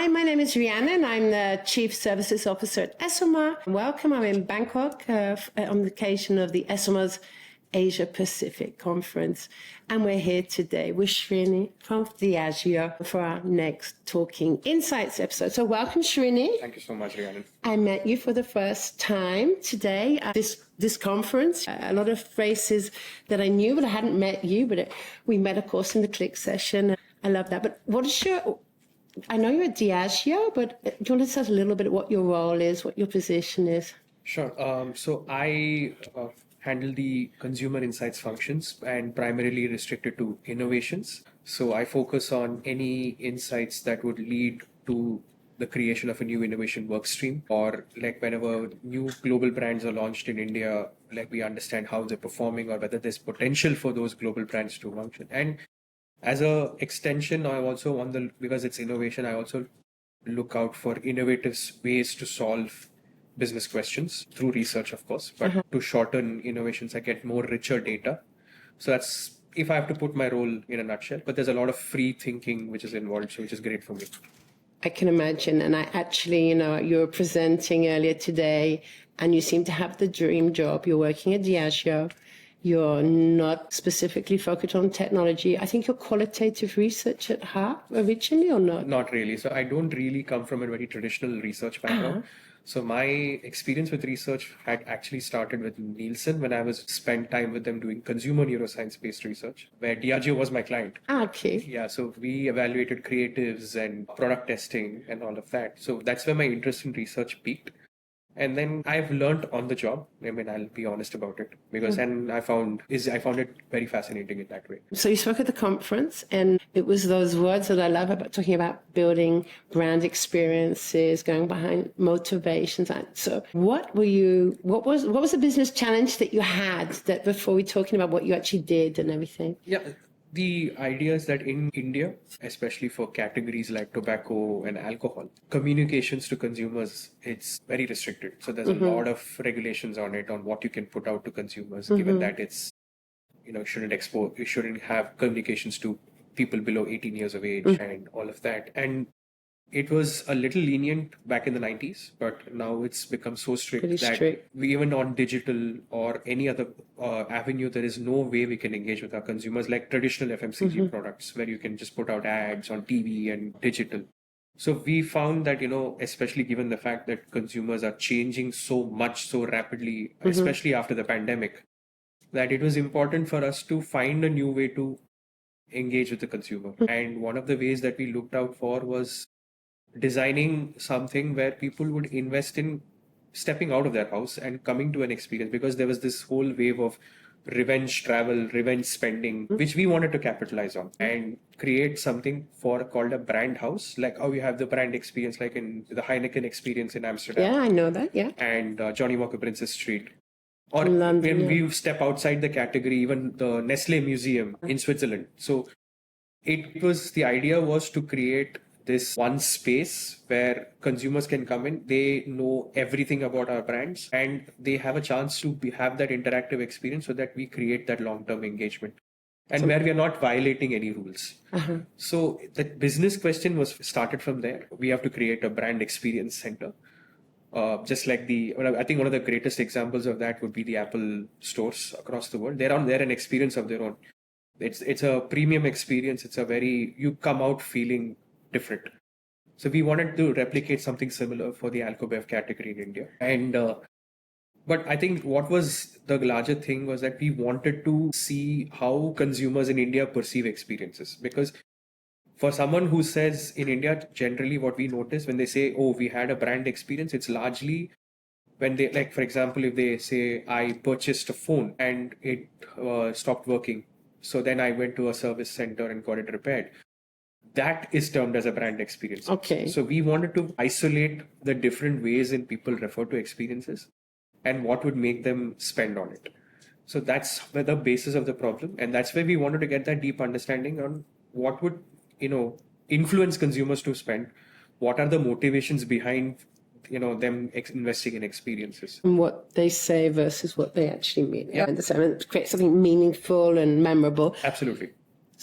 Hi, my name is Rhiannon. I'm the Chief Services Officer at Esomar. Welcome. I'm in Bangkok on the occasion of the Esomar's Asia Pacific Conference. And we're here today with Srini from Diageo for our next Talking Insights episode. So welcome, Srini. Thank you so much, Rhiannon. I met you for the first time today at this conference. A lot of faces that I knew, but I hadn't met you. But we met, of course, in the Click session. I love that. But what is I know you're at Diageo, but do you want to tell us a little bit what your role is, what your position is? Sure. So I handle the consumer insights functions and primarily restricted to innovations. So I focus on any insights that would lead to the creation of a new innovation work stream, or like whenever new global brands are launched in India, like we understand how they're performing or whether there's potential for those global brands to function. And as a extension, I also because it's innovation, I also look out for innovative ways to solve business questions through research, of course, but to shorten innovations, I get more richer data. So that's if I have to put my role in a nutshell, but there's a lot of free thinking which is involved, so which is great for me. I can imagine. And I actually, you were presenting earlier today and you seem to have the dream job. You're working at Diageo. You're not specifically focused on technology. I think you're qualitative research at heart originally, or not? Not really. So I don't really come from a very traditional research background. So my experience with research had actually started with Nielsen when I was spent time with them doing consumer neuroscience-based research, where Diageo was my client. Okay. Yeah, so we evaluated creatives and product testing and all of that. So that's where my interest in research peaked. And then I've learned on the job. I mean, I'll be honest about it because, and I found it very fascinating in that way. So you spoke at the conference, and it was those words that I love about talking about building brand experiences, going behind motivations. So what was the business challenge that you had that before we're talking about what you actually did and everything? Yeah. The idea is that in India, especially for categories like tobacco and alcohol, communications to consumers, it's very restricted. So there's a lot of regulations on it, on what you can put out to consumers, given that it's, you shouldn't have communications to people below 18 years of age and all of that. And it was a little lenient back in the 90s, but now it's become so strict we even on digital or any other avenue, there is no way we can engage with our consumers like traditional FMCG products, where you can just put out ads on TV and digital. So we found that, especially given the fact that consumers are changing so much, so rapidly, especially after the pandemic, that it was important for us to find a new way to engage with the consumer. And one of the ways that we looked out for was designing something where people would invest in stepping out of their house and coming to an experience, because there was this whole wave of revenge travel, revenge spending, which we wanted to capitalize on and create something called a brand house, like how we have the brand experience, like in the Heineken experience in Amsterdam. Yeah, I know that. Yeah. And Johnny Walker Princess Street. Or when we step outside the category, even the Nestle Museum in Switzerland. So the idea was to create this one space where consumers can come in, they know everything about our brands, and they have a chance to have that interactive experience so that we create that long-term engagement. And where we are not violating any rules. So the business question was started from there. We have to create a brand experience center. Just like I think one of the greatest examples of that would be the Apple stores across the world. They're an experience of their own. It's a premium experience. You come out feeling different. So we wanted to replicate something similar for the alcobev category in India. And but I think what was the larger thing was that we wanted to see how consumers in India perceive experiences. Because for someone who says in India, generally what we notice when they say, oh, we had a brand experience, it's largely when they, like, for example, if they say, I purchased a phone and it stopped working. So then I went to a service center and got it repaired. That is termed as a brand experience. Okay. So we wanted to isolate the different ways in people refer to experiences and what would make them spend on it. So that's where the basis of the problem. And that's where we wanted to get that deep understanding on what would, influence consumers to spend. What are the motivations behind, them investing in experiences. And what they say versus what they actually mean. Yeah. I understand. And create something meaningful and memorable. Absolutely.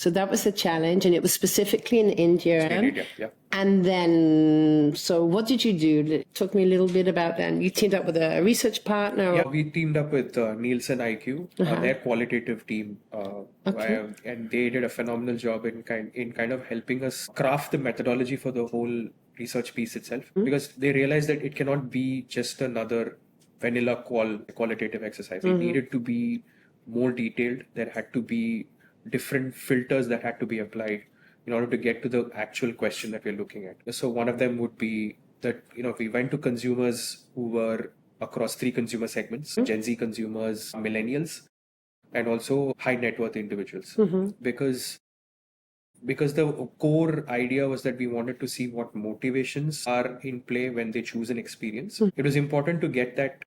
So that was the challenge, and it was specifically in India. In India, yeah. And then, so what did you do? Talk me a little bit about that. You teamed up with a research partner? Yeah, we teamed up with Nielsen IQ, their qualitative team, and they did a phenomenal job in kind of helping us craft the methodology for the whole research piece itself, because they realized that it cannot be just another vanilla qualitative exercise. It needed to be more detailed. There had to be different filters that had to be applied in order to get to the actual question that we're looking at. So one of them would be that, we went to consumers who were across 3 consumer segments: Gen Z consumers, millennials, and also high net worth individuals. Because the core idea was that we wanted to see what motivations are in play when they choose an experience. It was important to get that,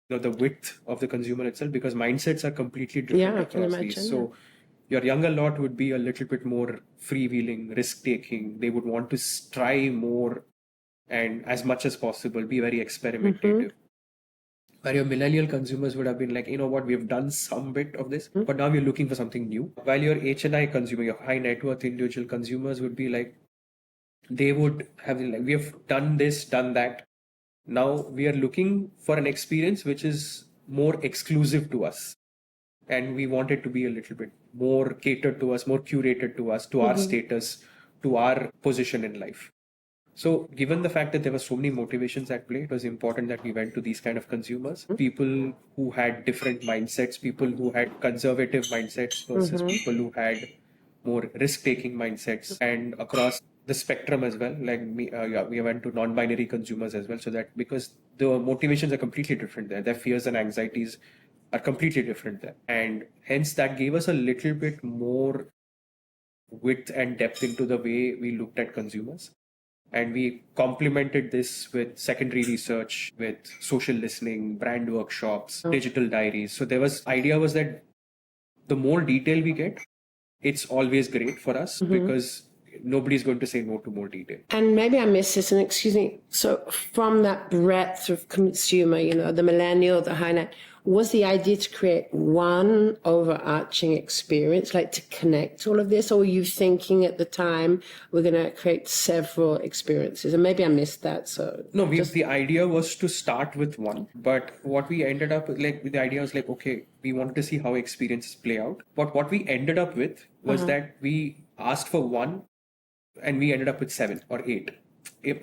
the width of the consumer itself, because mindsets are completely different across these. So your younger lot would be a little bit more freewheeling, risk-taking. They would want to try more and, as much as possible, be very experimentative. Where your millennial consumers would have been like, what, we've done some bit of this, but now we're looking for something new. While your HNI consumer, your high net worth individual consumers would be like, they would have like, we have done this, done that. Now we are looking for an experience which is more exclusive to us. And we want it to be a little bit more catered to us, more curated to us, to our status, to our position in life. So given the fact that there were so many motivations at play, it was important that we went to these kind of consumers, people who had different mindsets, people who had conservative mindsets versus people who had more risk-taking mindsets, and across the spectrum as well. Like we went to non-binary consumers as well, so that because the motivations are completely different there, their fears and anxieties are completely different there, and hence that gave us a little bit more width and depth into the way we looked at consumers. And we complemented this with secondary research, with social listening, brand workshops, digital diaries. So idea was that the more detail we get, it's always great for us, because nobody's going to say no to more detail. And maybe I missed this, and excuse me. So from that breadth of consumer, the millennial, the high net, was the idea to create one overarching experience, like to connect all of this? Or were you thinking at the time, we're going to create several experiences? And maybe I missed that. So no, the idea was to start with one. But what we ended up with, the idea was okay, we wanted to see how experiences play out. But what we ended up with was that we asked for one, and we ended up with 7 or 8.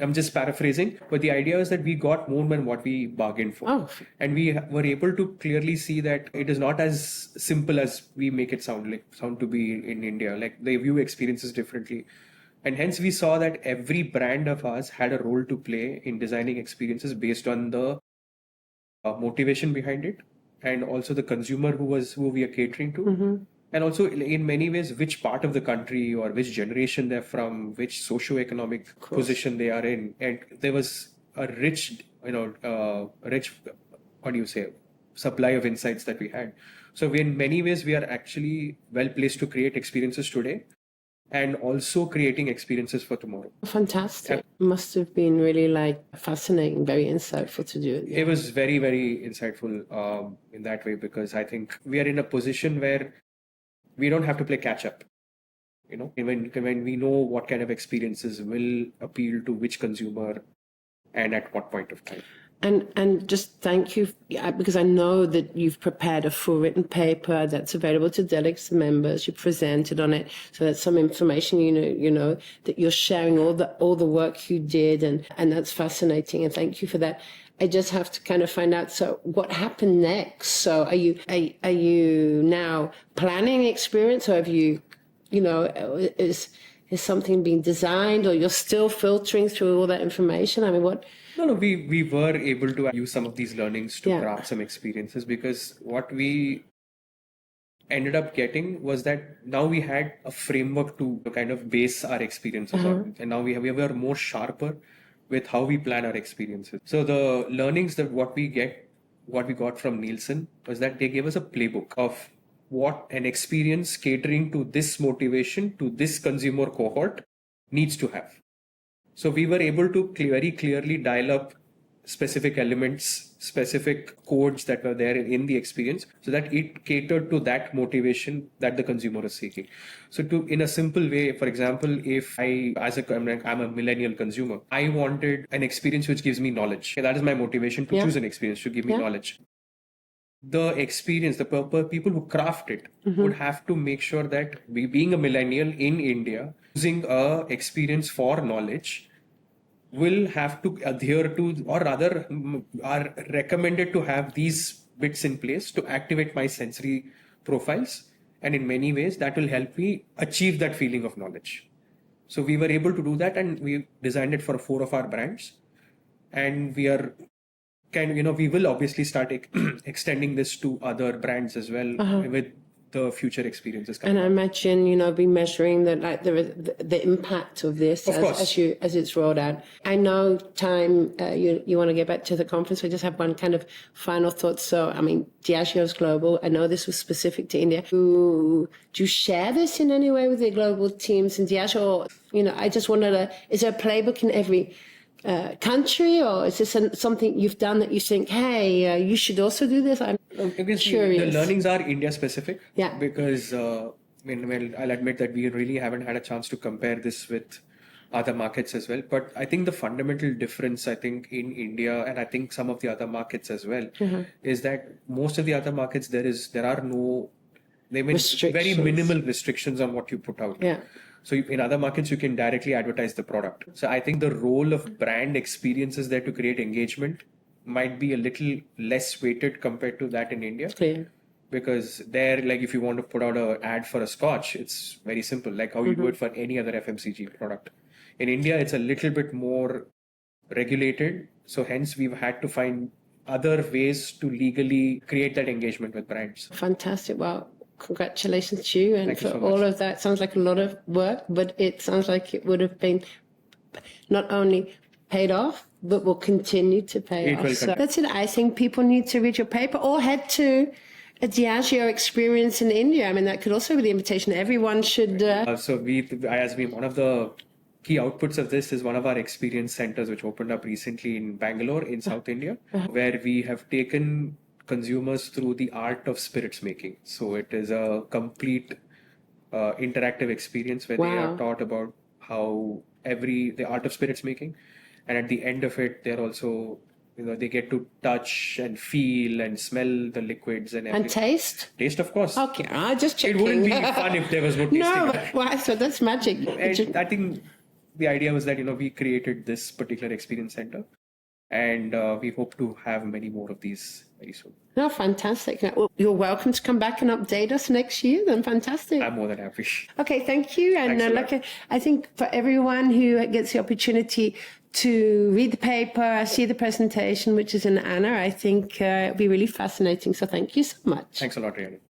I'm just paraphrasing, but the idea is that we got more than what we bargained for. And we were able to clearly see that it is not as simple as we make it sound to be in India. Like, they view experiences differently. And hence we saw that every brand of ours had a role to play in designing experiences based on the motivation behind it, and also the consumer who we are catering to. And also, in many ways, which part of the country or which generation they're from, which socioeconomic position they are in. And there was a rich, supply of insights that we had. So in many ways, we are actually well placed to create experiences today, and also creating experiences for tomorrow. Fantastic. Must have been really fascinating, very insightful to do it. It was very, very insightful in that way, because I think we are in a position where we don't have to play catch up. When we know what kind of experiences will appeal to which consumer and at what point of time. And just thank you, because I know that you've prepared a full written paper that's available to delegates and members. You presented on it, so that's some information that you're sharing all the work you did, and that's fascinating. And thank you for that. I just have to kind of find out. So, what happened next? So, are you now planning experience, or have you, is something being designed, or you're still filtering through all that information? I mean, what? No, we were able to use some of these learnings to craft some experiences, because what we ended up getting was that now we had a framework to kind of base our experiences on, and now we were more sharper with how we plan our experiences. So the learnings that what we got from Nielsen was that they gave us a playbook of what an experience catering to this motivation, to this consumer cohort needs to have. So we were able to very clearly dial up specific elements, specific codes that were there in the experience, so that it catered to that motivation that the consumer is seeking. So in a simple way, for example, if I'm a millennial consumer, I wanted an experience which gives me knowledge. That is my motivation to choose an experience to give me knowledge. The experience, the people who craft it would have to make sure that we, being a millennial in India, using a experience for knowledge, will have to adhere to, or rather are recommended to have these bits in place to activate my sensory profiles. And in many ways, that will help me achieve that feeling of knowledge. So we were able to do that, and we designed it for 4 of our brands. And we are we will obviously start extending this to other brands as well with the future experiences coming. And I imagine, be measuring the impact of this as it's rolled out. I know time, you want to get back to the conference. We just have one kind of final thought. So, Diageo is global. I know this was specific to India. Do you share this in any way with the global teams in Diageo? I just wanted is there a playbook in every country, or is this something you've done that you think, hey, you should also do this? I'm curious. The learnings are India specific. Yeah. Because I'll admit that we really haven't had a chance to compare this with other markets as well. But I think the fundamental difference, in India, and I think some of the other markets as well, is that most of the other markets there are no very minimal restrictions on what you put out. Yeah. So in other markets, you can directly advertise the product. So I think the role of brand experiences there to create engagement might be a little less weighted compared to that in India. Clear. Because there, if you want to put out an ad for a scotch, it's very simple, like how you do it for any other FMCG product. In India, it's a little bit more regulated. So hence, we've had to find other ways to legally create that engagement with brands. Fantastic. Well, congratulations to you, and Thank you for so much. all of that. Sounds like a lot of work, but it sounds like it would have been not only paid off, but will continue to pay off. So that's it. I think people need to read your paper or head to a Diageo experience in India. That could also be the invitation. Everyone should. So one of the key outputs of this is one of our experience centers, which opened up recently in Bangalore in South India, where we have taken consumers through the art of spirits making. So it is a complete interactive experience where they are taught about how the art of spirits making, and at the end of it, they're also they get to touch and feel and smell the liquids and everything. And taste? Taste, of course. Okay, I just checking. It wouldn't be fun if there was no tasting. No, so that's magic. And I think the idea was that we created this particular experience center, and we hope to have many more of these very soon. No, fantastic. Well, you're welcome to come back and update us next year. Then fantastic. I'm more than happy. Okay, thank you. And I think for everyone who gets the opportunity to read the paper, see the presentation, which is an honor, I think it'll be really fascinating. So thank you so much. Thanks a lot, Rhiannon.